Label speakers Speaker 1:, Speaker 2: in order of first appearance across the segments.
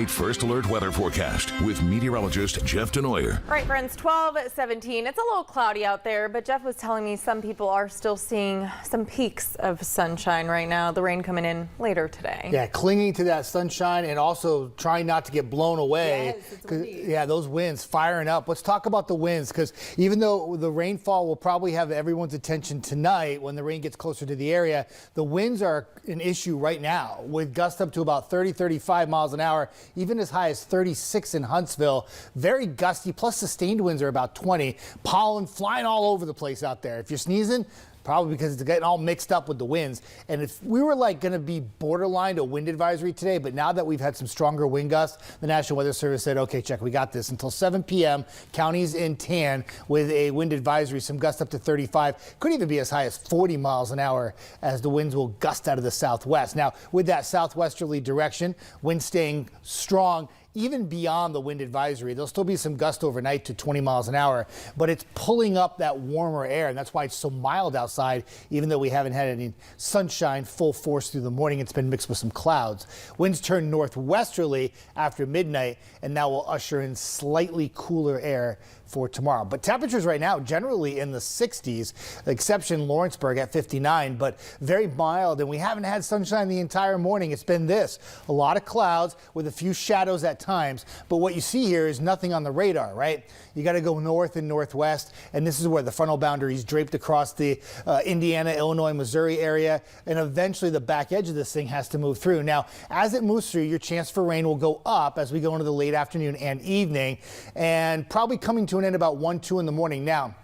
Speaker 1: First Alert weather forecast with meteorologist Jeff Desnoyers.
Speaker 2: All right, friends, 12:17. It's a little cloudy out there, but Jeff was telling me some people are still seeing some peaks of sunshine right now. The rain coming in later today.
Speaker 3: Yeah, clinging to that sunshine and also trying not to get blown away.
Speaker 2: Yes, it's windy.
Speaker 3: Yeah, those winds firing up. Let's talk about the winds, because even though the rainfall will probably have everyone's attention tonight when the rain gets closer to the area, the winds are an issue right now with gusts up to about 30-35 miles an hour. Even as high as 36 in Huntsville. Very gusty, plus sustained winds are about 20. Pollen flying all over the place out there. If you're sneezing, probably because it's getting all mixed up with the winds. And if we were like going to be borderline a wind advisory today, but now that we've had some stronger wind gusts, the National Weather Service said, okay, check, we got this until 7 p.m. Counties in tan with a wind advisory, some gusts up to 35, could even be as high as 40 miles an hour as the winds will gust out of the southwest. Now, with that southwesterly direction, winds staying strong, even beyond the wind advisory, there'll still be some gust overnight to 20 miles an hour, but it's pulling up that warmer air, and that's why it's so mild outside, even though we haven't had any sunshine full force through the morning. It's been mixed with some clouds. Winds turn northwesterly after midnight, and that will usher in slightly cooler air for tomorrow. But temperatures right now generally in the 60s, exception Lawrenceburg at 59, but very mild, and we haven't had sunshine the entire morning. It's been this, a lot of clouds with a few shadows at times, but what you see here is nothing on the radar, right? You got to go north and northwest, and this is where the frontal boundary is draped across the Indiana, Illinois, Missouri area, and eventually the back edge of this thing has to move through. Now, as it moves through, your chance for rain will go up as we go into the late afternoon and evening, and probably coming to an end about 1-2 in the morning. Now,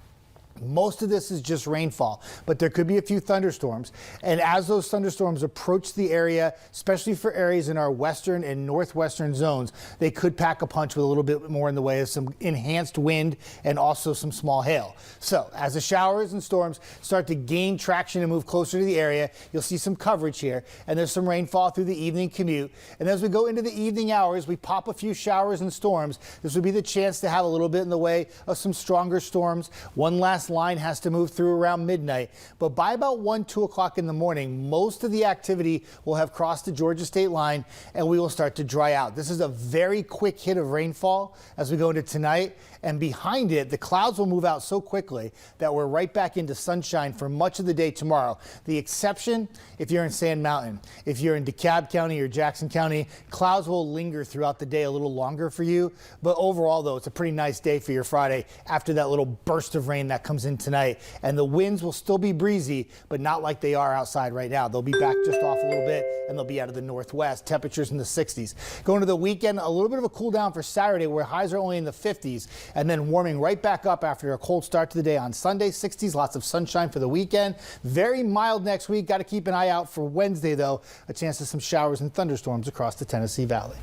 Speaker 3: most of this is just rainfall, but there could be a few thunderstorms. And as those thunderstorms approach the area, especially for areas in our western and northwestern zones, they could pack a punch with a little bit more in the way of some enhanced wind and also some small hail. So as the showers and storms start to gain traction and move closer to the area, you'll see some coverage here, and there's some rainfall through the evening commute. And as we go into the evening hours, we pop a few showers and storms. This would be the chance to have a little bit in the way of some stronger storms. One last line has to move through around midnight, but by about 1-2 o'clock in the morning, most of the activity will have crossed the Georgia state line, and we will start to dry out. This is a very quick hit of rainfall as we go into tonight, and behind it, the clouds will move out so quickly that we're right back into sunshine for much of the day tomorrow. The exception, if you're in Sand Mountain, if you're in DeKalb County or Jackson County, clouds will linger throughout the day a little longer for you, but overall, though, it's a pretty nice day for your Friday after that little burst of rain that comes in tonight. And the winds will still be breezy, but not like they are outside right now. They'll be back just off a little bit, and they'll be out of the northwest. Temperatures in the 60s. Going to the weekend, a little bit of a cool down for Saturday, where highs are only in the 50s, and then warming right back up after a cold start to the day on Sunday. 60s, lots of sunshine for the weekend. Very mild next week. Got to keep an eye out for Wednesday, though. A chance of some showers and thunderstorms across the Tennessee Valley.